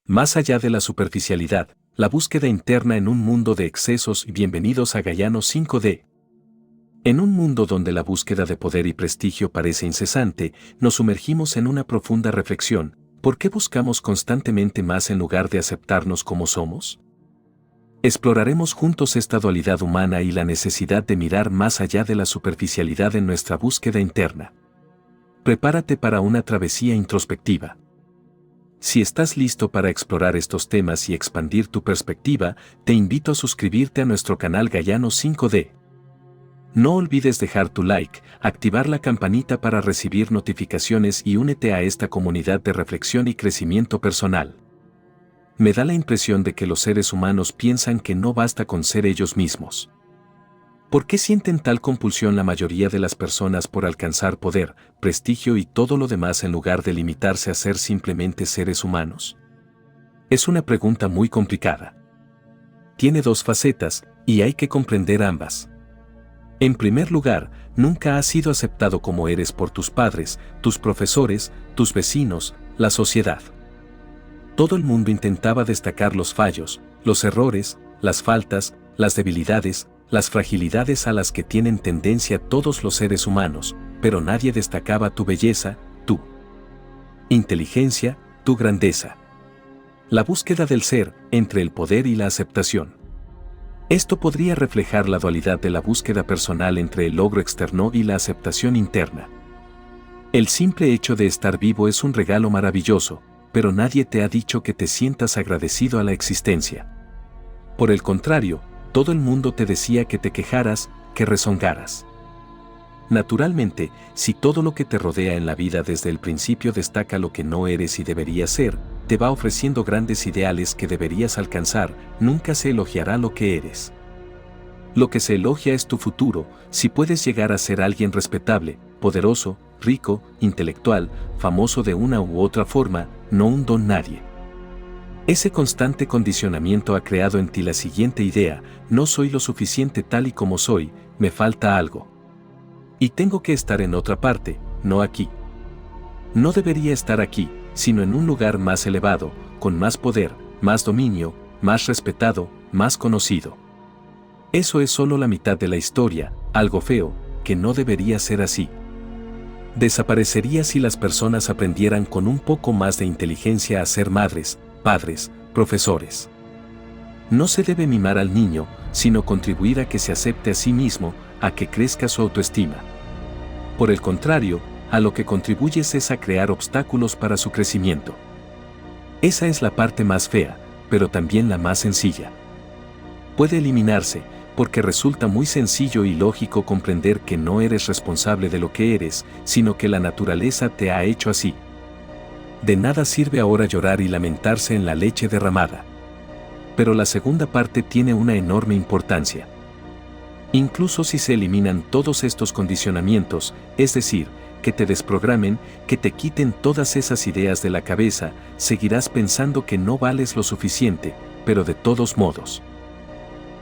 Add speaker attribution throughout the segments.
Speaker 1: Más allá de la superficialidad, la búsqueda interna en un mundo de excesos. Bienvenidos a Gayano 5D. En un mundo donde la búsqueda de poder y prestigio parece incesante, nos sumergimos en una profunda reflexión. ¿Por qué buscamos constantemente más en lugar de aceptarnos como somos? Exploraremos juntos esta dualidad humana y la necesidad de mirar más allá de la superficialidad en nuestra búsqueda interna. Prepárate para una travesía introspectiva. Si estás listo para explorar estos temas y expandir tu perspectiva, te invito a suscribirte a nuestro canal Gayano 5D. No olvides dejar tu like, activar la campanita para recibir notificaciones y únete a esta comunidad de reflexión y crecimiento personal. Me da la impresión de que los seres humanos piensan que no basta con ser ellos mismos. ¿Por qué sienten tal compulsión la mayoría de las personas por alcanzar poder, prestigio y todo lo demás en lugar de limitarse a ser simplemente seres humanos? Es una pregunta muy complicada. Tiene dos facetas, y hay que comprender ambas. En primer lugar, nunca has sido aceptado como eres por tus padres, tus profesores, tus vecinos, la sociedad. Todo el mundo intentaba destacar los fallos, los errores, las faltas, las debilidades, las fragilidades a las que tienen tendencia todos los seres humanos, pero nadie destacaba tu belleza, tu inteligencia, tu grandeza. La búsqueda del ser, entre el poder y la aceptación. Esto podría reflejar la dualidad de la búsqueda personal entre el logro externo y la aceptación interna. El simple hecho de estar vivo es un regalo maravilloso, pero nadie te ha dicho que te sientas agradecido a la existencia. Por el contrario, todo el mundo te decía que te quejaras, que rezongaras. Naturalmente, si todo lo que te rodea en la vida desde el principio destaca lo que no eres y deberías ser, te va ofreciendo grandes ideales que deberías alcanzar, nunca se elogiará lo que eres. Lo que se elogia es tu futuro, si puedes llegar a ser alguien respetable, poderoso, rico, intelectual, famoso de una u otra forma, no un don nadie. Ese constante condicionamiento ha creado en ti la siguiente idea: no soy lo suficiente tal y como soy, me falta algo. Y tengo que estar en otra parte, no aquí. No debería estar aquí, sino en un lugar más elevado, con más poder, más dominio, más respetado, más conocido. Eso es solo la mitad de la historia, algo feo, que no debería ser así. Desaparecería si las personas aprendieran con un poco más de inteligencia a ser madres, padres, profesores. No se debe mimar al niño, sino contribuir a que se acepte a sí mismo, a que crezca su autoestima. Por el contrario, a lo que contribuyes es a crear obstáculos para su crecimiento. Esa es la parte más fea, pero también la más sencilla. Puede eliminarse, porque resulta muy sencillo y lógico comprender que no eres responsable de lo que eres, sino que la naturaleza te ha hecho así. De nada sirve ahora llorar y lamentarse en la leche derramada. Pero la segunda parte tiene una enorme importancia. Incluso si se eliminan todos estos condicionamientos, es decir, que te desprogramen, que te quiten todas esas ideas de la cabeza, seguirás pensando que no vales lo suficiente, pero de todos modos.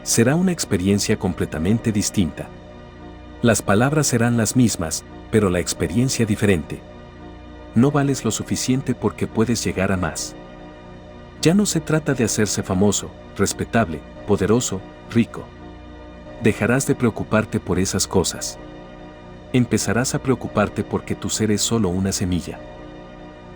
Speaker 1: Será una experiencia completamente distinta. Las palabras serán las mismas, pero la experiencia diferente. No vales lo suficiente porque puedes llegar a más. Ya no se trata de hacerse famoso, respetable, poderoso, rico. Dejarás de preocuparte por esas cosas. Empezarás a preocuparte porque tu ser es solo una semilla.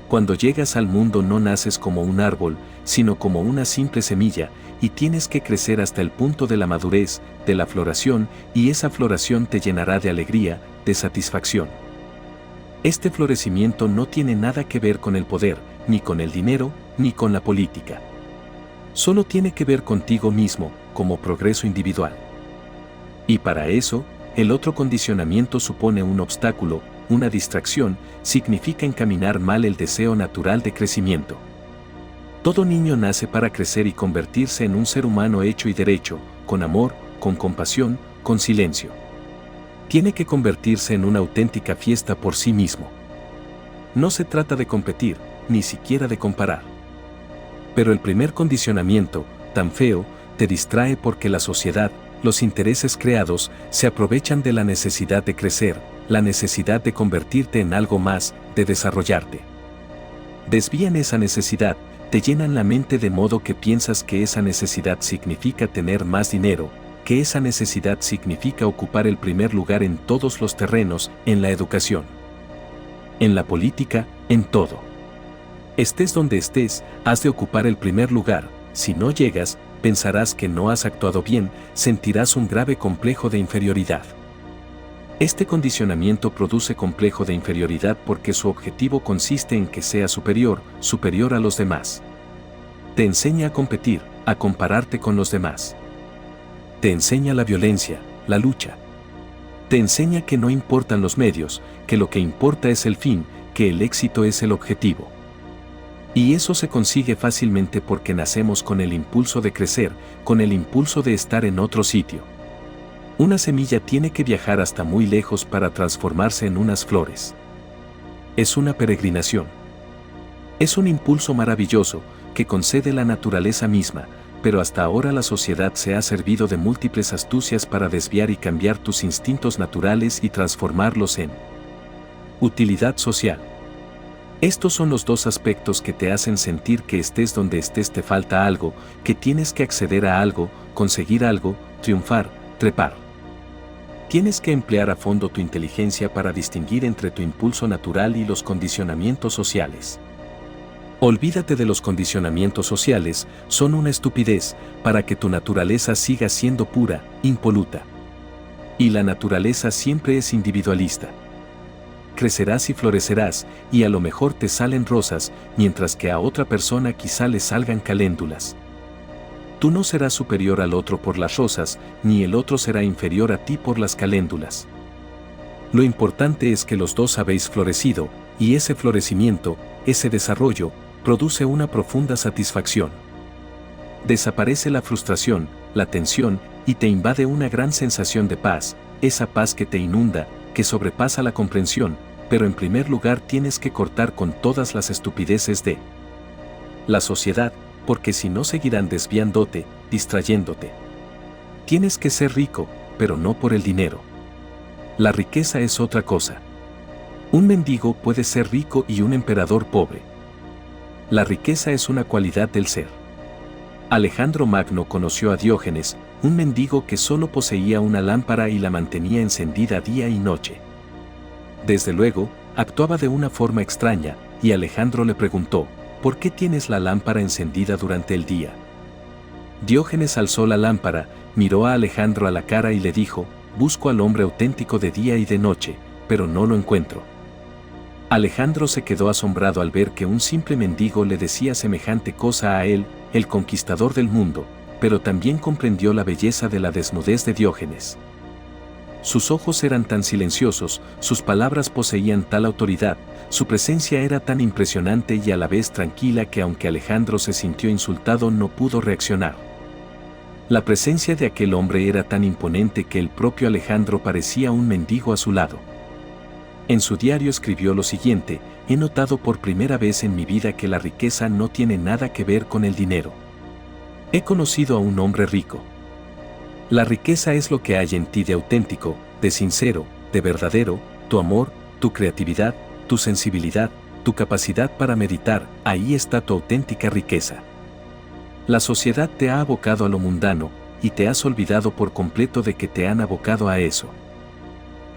Speaker 1: Cuando llegas al mundo no naces como un árbol, sino como una simple semilla, y tienes que crecer hasta el punto de la madurez, de la floración, y esa floración te llenará de alegría, de satisfacción. Este florecimiento no tiene nada que ver con el poder, ni con el dinero, ni con la política. Solo tiene que ver contigo mismo, como progreso individual. Y para eso, el otro condicionamiento supone un obstáculo, una distracción, significa encaminar mal el deseo natural de crecimiento. Todo niño nace para crecer y convertirse en un ser humano hecho y derecho, con amor, con compasión, con silencio. Tiene que convertirse en una auténtica fiesta por sí mismo. No se trata de competir, ni siquiera de comparar. Pero el primer condicionamiento, tan feo, te distrae porque la sociedad, los intereses creados, se aprovechan de la necesidad de crecer, la necesidad de convertirte en algo más, de desarrollarte. Desvían esa necesidad, te llenan la mente de modo que piensas que esa necesidad significa tener más dinero, que esa necesidad significa ocupar el primer lugar en todos los terrenos, en la educación, en la política, en todo. Estés donde estés, has de ocupar el primer lugar. Si no llegas, pensarás que no has actuado bien, sentirás un grave complejo de inferioridad. Este condicionamiento produce complejo de inferioridad porque su objetivo consiste en que seas superior a los demás. Te enseña a competir, a compararte con los demás. Te enseña la violencia, la lucha. Te enseña que no importan los medios, que lo que importa es el fin, que el éxito es el objetivo. Y eso se consigue fácilmente porque nacemos con el impulso de crecer, con el impulso de estar en otro sitio. Una semilla tiene que viajar hasta muy lejos para transformarse en unas flores. Es una peregrinación. Es un impulso maravilloso que concede la naturaleza misma, pero hasta ahora la sociedad se ha servido de múltiples astucias para desviar y cambiar tus instintos naturales y transformarlos en utilidad social. Estos son los dos aspectos que te hacen sentir que estés donde estés te falta algo, que tienes que acceder a algo, conseguir algo, triunfar, trepar. Tienes que emplear a fondo tu inteligencia para distinguir entre tu impulso natural y los condicionamientos sociales. Olvídate de los condicionamientos sociales, son una estupidez, para que tu naturaleza siga siendo pura, impoluta. Y la naturaleza siempre es individualista. Crecerás y florecerás, y a lo mejor te salen rosas, mientras que a otra persona quizá le salgan caléndulas. Tú no serás superior al otro por las rosas, ni el otro será inferior a ti por las caléndulas. Lo importante es que los dos habéis florecido, y ese florecimiento, ese desarrollo, produce una profunda satisfacción. Desaparece la frustración, la tensión, y te invade una gran sensación de paz, esa paz que te inunda, que sobrepasa la comprensión, pero en primer lugar tienes que cortar con todas las estupideces de la sociedad, porque si no seguirán desviándote, distrayéndote. Tienes que ser rico, pero no por el dinero. La riqueza es otra cosa. Un mendigo puede ser rico y un emperador pobre. La riqueza es una cualidad del ser. Alejandro Magno conoció a Diógenes, un mendigo que solo poseía una lámpara y la mantenía encendida día y noche. Desde luego, actuaba de una forma extraña, y Alejandro le preguntó, ¿por qué tienes la lámpara encendida durante el día? Diógenes alzó la lámpara, miró a Alejandro a la cara y le dijo, busco al hombre auténtico de día y de noche, pero no lo encuentro. Alejandro se quedó asombrado al ver que un simple mendigo le decía semejante cosa a él, el conquistador del mundo, pero también comprendió la belleza de la desnudez de Diógenes. Sus ojos eran tan silenciosos, sus palabras poseían tal autoridad, su presencia era tan impresionante y a la vez tranquila que aunque Alejandro se sintió insultado no pudo reaccionar. La presencia de aquel hombre era tan imponente que el propio Alejandro parecía un mendigo a su lado. En su diario escribió lo siguiente, he notado por primera vez en mi vida que la riqueza no tiene nada que ver con el dinero. He conocido a un hombre rico. La riqueza es lo que hay en ti de auténtico, de sincero, de verdadero, tu amor, tu creatividad, tu sensibilidad, tu capacidad para meditar, ahí está tu auténtica riqueza. La sociedad te ha abocado a lo mundano, y te has olvidado por completo de que te han abocado a eso.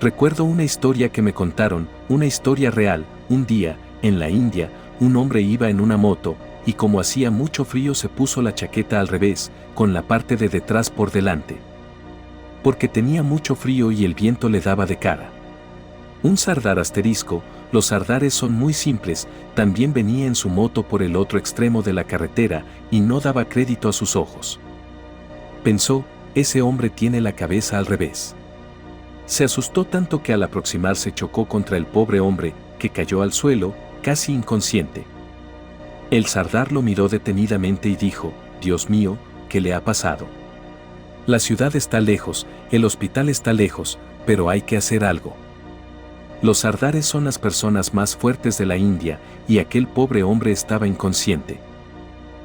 Speaker 1: Recuerdo una historia que me contaron, una historia real, un día, en la India, un hombre iba en una moto, y como hacía mucho frío se puso la chaqueta al revés, con la parte de detrás por delante. Porque tenía mucho frío y el viento le daba de cara. Un sardar asterisco, los sardares son muy simples, también venía en su moto por el otro extremo de la carretera y no daba crédito a sus ojos. Pensó, ese hombre tiene la cabeza al revés. Se asustó tanto que al aproximarse chocó contra el pobre hombre, que cayó al suelo, casi inconsciente. El sardar lo miró detenidamente y dijo, Dios mío, ¿qué le ha pasado? La ciudad está lejos, el hospital está lejos, pero hay que hacer algo. Los sardares son las personas más fuertes de la India, y aquel pobre hombre estaba inconsciente.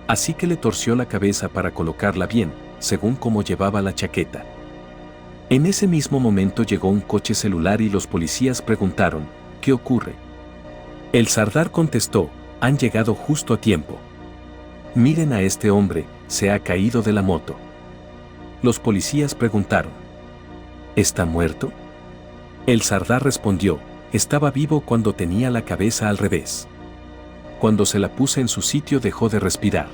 Speaker 1: Así que le torció la cabeza para colocarla bien, según como llevaba la chaqueta. En ese mismo momento llegó un coche celular y los policías preguntaron, ¿qué ocurre? El sardar contestó, han llegado justo a tiempo. Miren a este hombre, se ha caído de la moto. Los policías preguntaron: ¿está muerto? El Sardar respondió: estaba vivo cuando tenía la cabeza al revés. Cuando se la puse en su sitio dejó de respirar.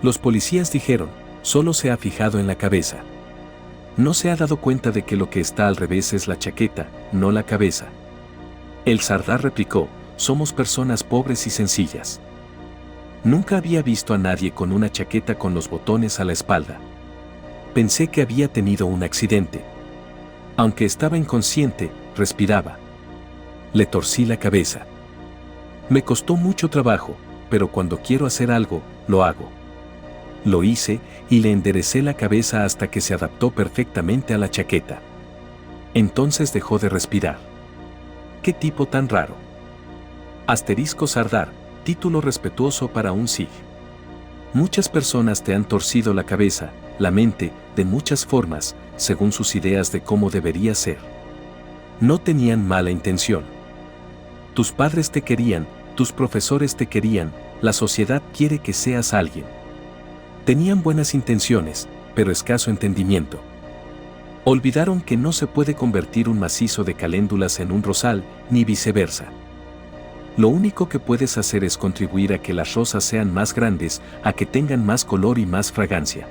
Speaker 1: Los policías dijeron: solo se ha fijado en la cabeza. No se ha dado cuenta de que lo que está al revés es la chaqueta, no la cabeza. El Sardar replicó: somos personas pobres y sencillas. Nunca había visto a nadie con una chaqueta con los botones a la espalda. Pensé que había tenido un accidente. Aunque estaba inconsciente, respiraba. Le torcí la cabeza. Me costó mucho trabajo, pero cuando quiero hacer algo, lo hago. Lo hice y le enderecé la cabeza hasta que se adaptó perfectamente a la chaqueta. Entonces dejó de respirar. ¡Qué tipo tan raro! Asterisco Sardar, título respetuoso para un Sikh. Muchas personas te han torcido la cabeza, la mente, de muchas formas, según sus ideas de cómo debería ser. No tenían mala intención. Tus padres te querían, tus profesores te querían, la sociedad quiere que seas alguien. Tenían buenas intenciones, pero escaso entendimiento. Olvidaron que no se puede convertir un macizo de caléndulas en un rosal, ni viceversa. Lo único que puedes hacer es contribuir a que las rosas sean más grandes, a que tengan más color y más fragancia.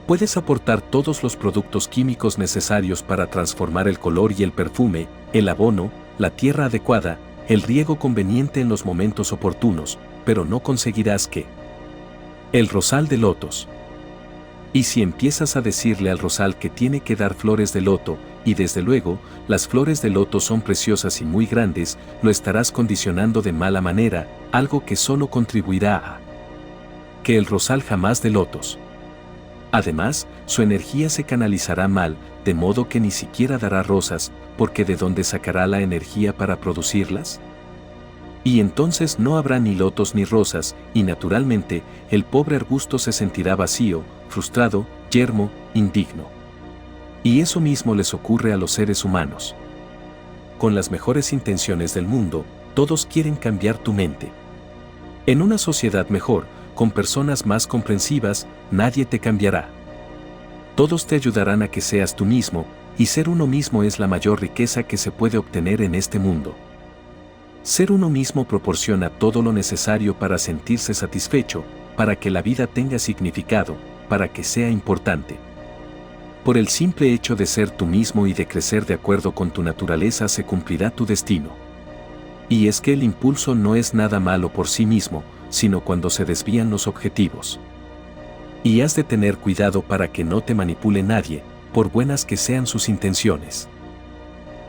Speaker 1: Puedes aportar todos los productos químicos necesarios para transformar el color y el perfume, el abono, la tierra adecuada, el riego conveniente en los momentos oportunos, pero no conseguirás que el rosal de lotos. Y si empiezas a decirle al rosal que tiene que dar flores de loto, y desde luego, las flores de loto son preciosas y muy grandes, lo estarás condicionando de mala manera, algo que solo contribuirá a que el rosal jamás dé lotos. Además, su energía se canalizará mal, de modo que ni siquiera dará rosas, porque ¿de dónde sacará la energía para producirlas? Y entonces no habrá ni lotos ni rosas, y naturalmente, el pobre arbusto se sentirá vacío, frustrado, yermo, indigno. Y eso mismo les ocurre a los seres humanos. Con las mejores intenciones del mundo, todos quieren cambiar tu mente. En una sociedad mejor, con personas más comprensivas, nadie te cambiará. Todos te ayudarán a que seas tú mismo, y ser uno mismo es la mayor riqueza que se puede obtener en este mundo. Ser uno mismo proporciona todo lo necesario para sentirse satisfecho, para que la vida tenga significado, para que sea importante. Por el simple hecho de ser tú mismo y de crecer de acuerdo con tu naturaleza se cumplirá tu destino. Y es que el impulso no es nada malo por sí mismo, sino cuando se desvían los objetivos. Y has de tener cuidado para que no te manipule nadie, por buenas que sean sus intenciones.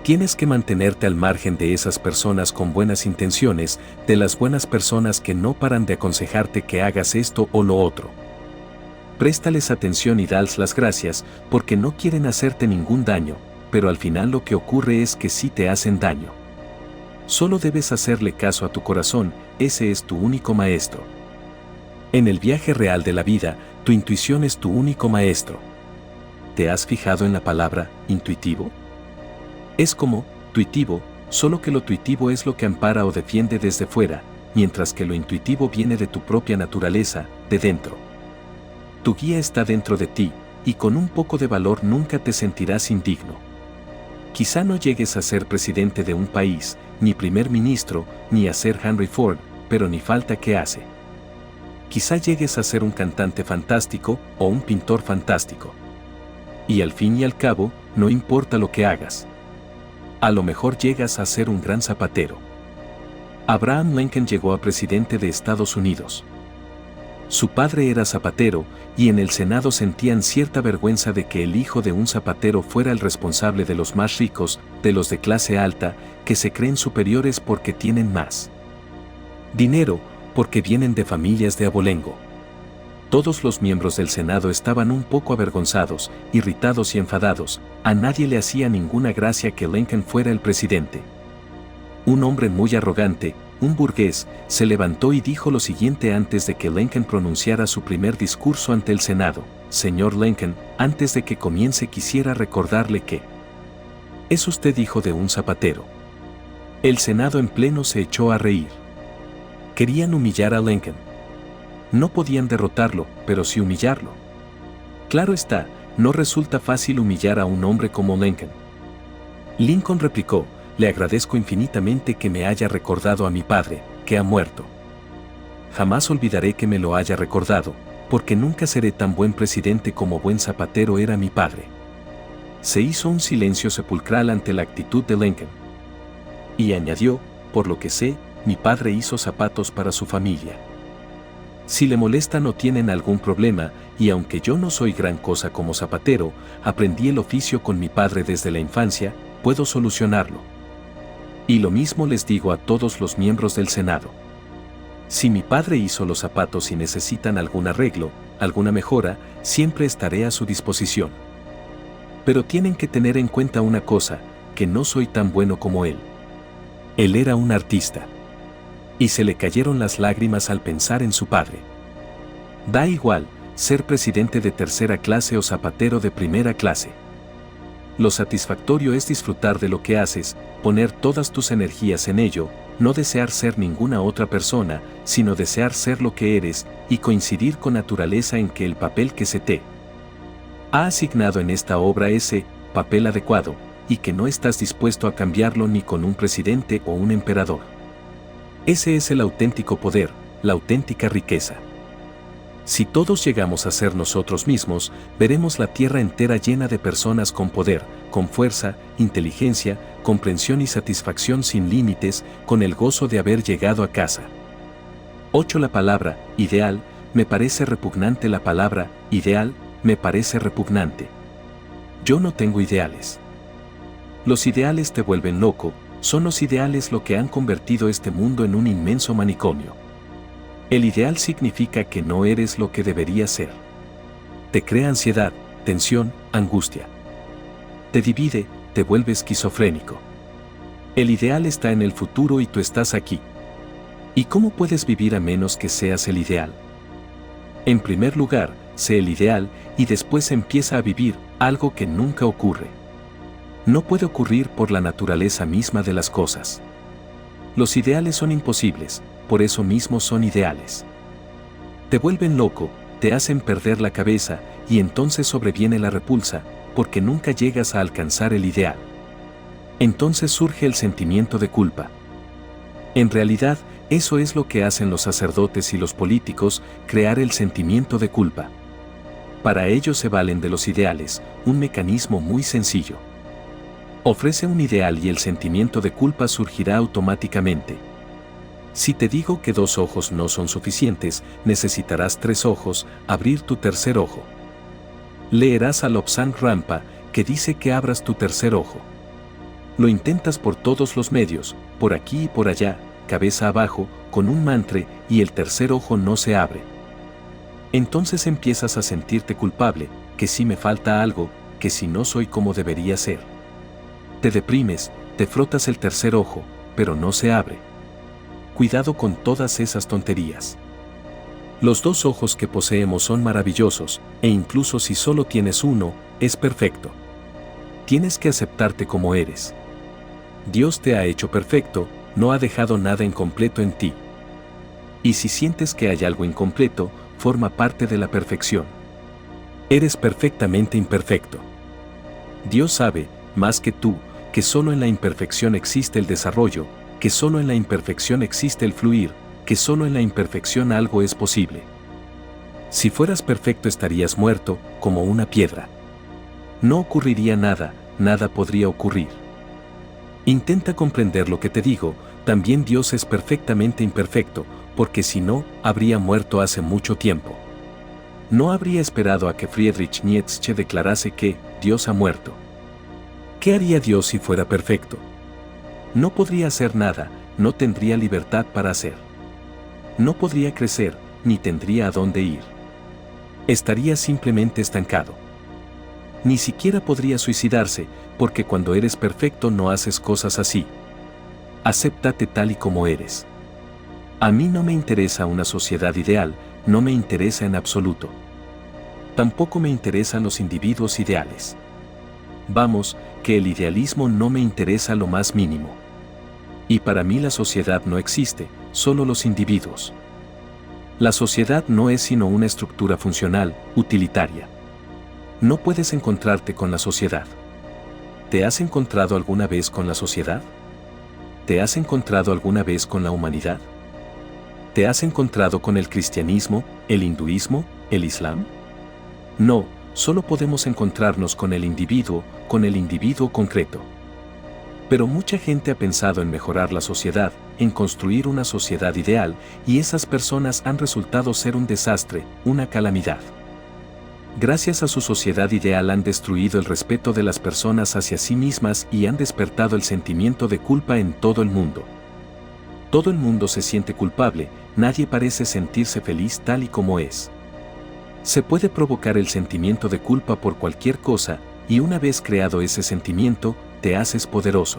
Speaker 1: Tienes que mantenerte al margen de esas personas con buenas intenciones, de las buenas personas que no paran de aconsejarte que hagas esto o lo otro. Préstales atención y dales las gracias, porque no quieren hacerte ningún daño, pero al final lo que ocurre es que sí te hacen daño. Solo debes hacerle caso a tu corazón, ese es tu único maestro. En el viaje real de la vida, tu intuición es tu único maestro. ¿Te has fijado en la palabra intuitivo? Es como tuitivo, solo que lo tuitivo es lo que ampara o defiende desde fuera, mientras que lo intuitivo viene de tu propia naturaleza, de dentro. Tu guía está dentro de ti, y con un poco de valor nunca te sentirás indigno. Quizá no llegues a ser presidente de un país, ni primer ministro, ni a ser Henry Ford, pero ni falta que hace. Quizá llegues a ser un cantante fantástico o un pintor fantástico. Y al fin y al cabo, no importa lo que hagas. A lo mejor llegas a ser un gran zapatero. Abraham Lincoln llegó a presidente de Estados Unidos. Su padre era zapatero, y en el Senado sentían cierta vergüenza de que el hijo de un zapatero fuera el responsable de los más ricos, de los de clase alta, que se creen superiores porque tienen más dinero, porque vienen de familias de abolengo. Todos los miembros del Senado estaban un poco avergonzados, irritados y enfadados. A nadie le hacía ninguna gracia que Lincoln fuera el presidente. Un hombre muy arrogante, un burgués, se levantó y dijo lo siguiente antes de que Lincoln pronunciara su primer discurso ante el Senado: Señor Lincoln, antes de que comience quisiera recordarle que es usted hijo de un zapatero. El Senado en pleno se echó a reír. Querían humillar a Lincoln. No podían derrotarlo, pero sí humillarlo. Claro está, no resulta fácil humillar a un hombre como Lincoln. Lincoln replicó, le agradezco infinitamente que me haya recordado a mi padre, que ha muerto. Jamás olvidaré que me lo haya recordado, porque nunca seré tan buen presidente como buen zapatero era mi padre. Se hizo un silencio sepulcral ante la actitud de Lincoln. Y añadió, por lo que sé, mi padre hizo zapatos para su familia. Si le molestan o tienen algún problema, y aunque yo no soy gran cosa como zapatero, aprendí el oficio con mi padre desde la infancia, puedo solucionarlo. Y lo mismo les digo a todos los miembros del Senado. Si mi padre hizo los zapatos y necesitan algún arreglo, alguna mejora, siempre estaré a su disposición. Pero tienen que tener en cuenta una cosa, que no soy tan bueno como él. Él era un artista. Y se le cayeron las lágrimas al pensar en su padre. Da igual, ser presidente de tercera clase o zapatero de primera clase. Lo satisfactorio es disfrutar de lo que haces, poner todas tus energías en ello, no desear ser ninguna otra persona, sino desear ser lo que eres, y coincidir con naturaleza en que el papel que se te ha asignado en esta obra ese papel adecuado, y que no estás dispuesto a cambiarlo ni con un presidente o un emperador. Ese es el auténtico poder, la auténtica riqueza. Si todos llegamos a ser nosotros mismos, veremos la tierra entera llena de personas con poder, con fuerza, inteligencia, comprensión y satisfacción sin límites, con el gozo de haber llegado a casa. 8. La palabra, ideal, me parece repugnante. La palabra, ideal, me parece repugnante. Yo no tengo ideales. Los ideales te vuelven loco, son los ideales lo que han convertido este mundo en un inmenso manicomio. El ideal significa que no eres lo que deberías ser. Te crea ansiedad, tensión, angustia. Te divide, te vuelve esquizofrénico. El ideal está en el futuro y tú estás aquí. ¿Y cómo puedes vivir a menos que seas el ideal? En primer lugar, sé el ideal y después empieza a vivir algo que nunca ocurre. No puede ocurrir por la naturaleza misma de las cosas. Los ideales son imposibles, por eso mismo son ideales. Te vuelven loco, te hacen perder la cabeza, y entonces sobreviene la repulsa, porque nunca llegas a alcanzar el ideal. Entonces surge el sentimiento de culpa. En realidad, eso es lo que hacen los sacerdotes y los políticos, crear el sentimiento de culpa. Para ello se valen de los ideales, un mecanismo muy sencillo. Ofrece un ideal y el sentimiento de culpa surgirá automáticamente. Si te digo que 2 ojos no son suficientes, necesitarás 3 ojos, abrir tu tercer ojo. Leerás a Lobsang Rampa, que dice que abras tu tercer ojo. Lo intentas por todos los medios, por aquí y por allá, cabeza abajo, con un mantra, y el tercer ojo no se abre. Entonces empiezas a sentirte culpable, que si me falta algo, que si no soy como debería ser. Te deprimes, te frotas el tercer ojo, pero no se abre. Cuidado con todas esas tonterías. Los 2 ojos que poseemos son maravillosos, e incluso si solo tienes uno, es perfecto. Tienes que aceptarte como eres. Dios te ha hecho perfecto, no ha dejado nada incompleto en ti. Y si sientes que hay algo incompleto, forma parte de la perfección. Eres perfectamente imperfecto. Dios sabe, más que tú, que solo en la imperfección existe el desarrollo, que solo en la imperfección existe el fluir, que solo en la imperfección algo es posible. Si fueras perfecto estarías muerto, como una piedra. No ocurriría nada, nada podría ocurrir. Intenta comprender lo que te digo, también Dios es perfectamente imperfecto, porque si no, habría muerto hace mucho tiempo. No habría esperado a que Friedrich Nietzsche declarase que Dios ha muerto. ¿Qué haría Dios si fuera perfecto? No podría hacer nada, no tendría libertad para hacer. No podría crecer, ni tendría a dónde ir. Estaría simplemente estancado. Ni siquiera podría suicidarse, porque cuando eres perfecto no haces cosas así. Acéptate tal y como eres. A mí no me interesa una sociedad ideal, no me interesa en absoluto. Tampoco me interesan los individuos ideales. Vamos, que el idealismo no me interesa lo más mínimo. Y para mí la sociedad no existe, solo los individuos. La sociedad no es sino una estructura funcional, utilitaria. No puedes encontrarte con la sociedad. ¿Te has encontrado alguna vez con la sociedad? ¿Te has encontrado alguna vez con la humanidad? ¿Te has encontrado con el cristianismo, el hinduismo, el islam? No, solo podemos encontrarnos con el individuo concreto. Pero mucha gente ha pensado en mejorar la sociedad, en construir una sociedad ideal, y esas personas han resultado ser un desastre, una calamidad. Gracias a su sociedad ideal han destruido el respeto de las personas hacia sí mismas y han despertado el sentimiento de culpa en todo el mundo. Todo el mundo se siente culpable, nadie parece sentirse feliz tal y como es. Se puede provocar el sentimiento de culpa por cualquier cosa, y una vez creado ese sentimiento, te haces poderoso.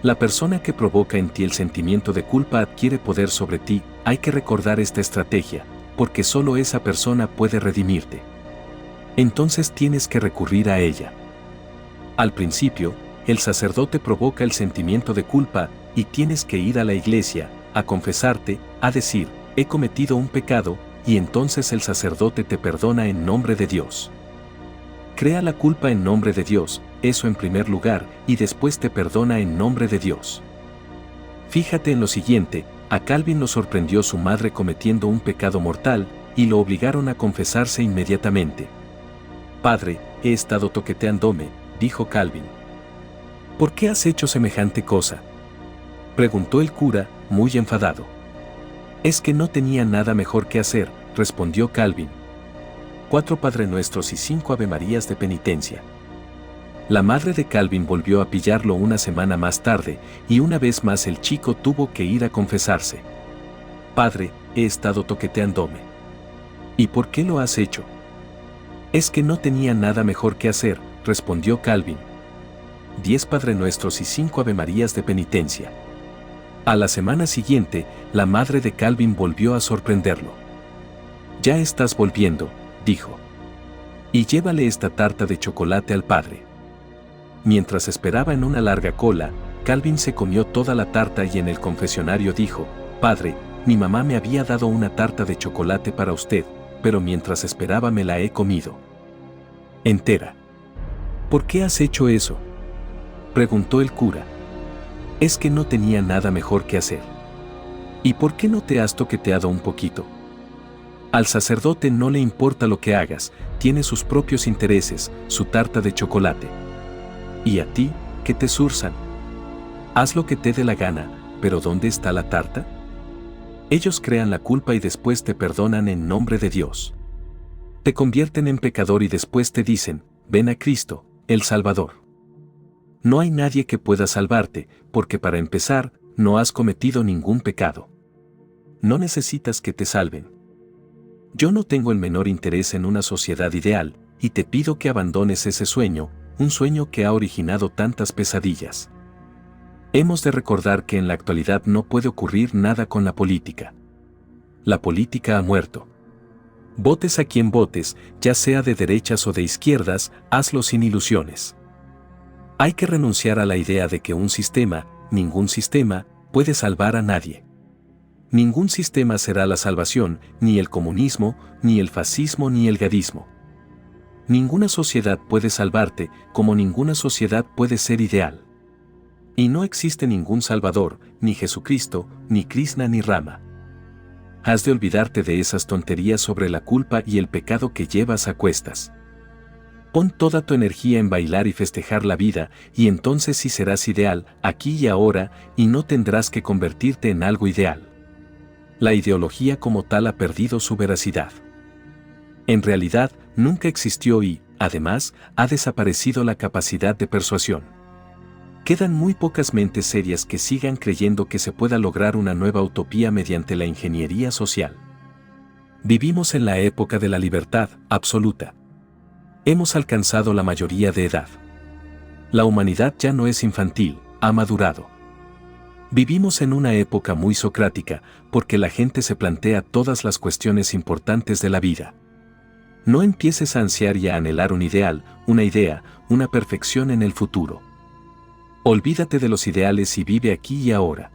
Speaker 1: La persona que provoca en ti el sentimiento de culpa adquiere poder sobre ti. Hay que recordar esta estrategia, porque solo esa persona puede redimirte. Entonces tienes que recurrir a ella. Al principio, el sacerdote provoca el sentimiento de culpa y tienes que ir a la iglesia, a confesarte, a decir, he cometido un pecado, y entonces el sacerdote te perdona en nombre de Dios. Crea la culpa en nombre de Dios, eso en primer lugar, y después te perdona en nombre de Dios. Fíjate en lo siguiente, a Calvin lo sorprendió su madre cometiendo un pecado mortal, y lo obligaron a confesarse inmediatamente. Padre, he estado toqueteándome, dijo Calvin. ¿Por qué has hecho semejante cosa? Preguntó el cura, muy enfadado. Es que no tenía nada mejor que hacer, respondió Calvin. 4 Padre Nuestros y 5 Ave Marías de penitencia. La madre de Calvin volvió a pillarlo una semana más tarde, y una vez más el chico tuvo que ir a confesarse. Padre, he estado toqueteándome. ¿Y por qué lo has hecho? Es que no tenía nada mejor que hacer, respondió Calvin. 10 Padre Nuestros y 5 Ave Marías de penitencia. A la semana siguiente, la madre de Calvin volvió a sorprenderlo. Ya estás volviendo, dijo. Y llévale esta tarta de chocolate al padre. Mientras esperaba en una larga cola, Calvin se comió toda la tarta y en el confesionario dijo, Padre, mi mamá me había dado una tarta de chocolate para usted, pero mientras esperaba me la he comido entera. ¿Por qué has hecho eso? Preguntó el cura. Es que no tenía nada mejor que hacer. ¿Y por qué no te has toqueteado un poquito? Al sacerdote no le importa lo que hagas, tiene sus propios intereses, su tarta de chocolate. ¿Y a ti, qué te zurzan? Haz lo que te dé la gana, pero ¿dónde está la tarta? Ellos crean la culpa y después te perdonan en nombre de Dios. Te convierten en pecador y después te dicen, ven a Cristo, el Salvador. No hay nadie que pueda salvarte, porque para empezar, no has cometido ningún pecado. No necesitas que te salven. Yo no tengo el menor interés en una sociedad ideal, y te pido que abandones ese sueño, un sueño que ha originado tantas pesadillas. Hemos de recordar que en la actualidad no puede ocurrir nada con la política. La política ha muerto. Votes a quien votes, ya sea de derechas o de izquierdas, hazlo sin ilusiones. Hay que renunciar a la idea de que un sistema, ningún sistema, puede salvar a nadie. Ningún sistema será la salvación, ni el comunismo, ni el fascismo, ni el gadismo. Ninguna sociedad puede salvarte, como ninguna sociedad puede ser ideal. Y no existe ningún Salvador, ni Jesucristo, ni Krishna ni Rama. Has de olvidarte de esas tonterías sobre la culpa y el pecado que llevas a cuestas. Pon toda tu energía en bailar y festejar la vida, y entonces sí serás ideal, aquí y ahora, y no tendrás que convertirte en algo ideal. La ideología como tal ha perdido su veracidad. En realidad, nunca existió y, además, ha desaparecido la capacidad de persuasión. Quedan muy pocas mentes serias que sigan creyendo que se pueda lograr una nueva utopía mediante la ingeniería social. Vivimos en la época de la libertad absoluta. Hemos alcanzado la mayoría de edad. La humanidad ya no es infantil, ha madurado. Vivimos en una época muy socrática, porque la gente se plantea todas las cuestiones importantes de la vida. No empieces a ansiar y a anhelar un ideal, una idea, una perfección en el futuro. Olvídate de los ideales y vive aquí y ahora.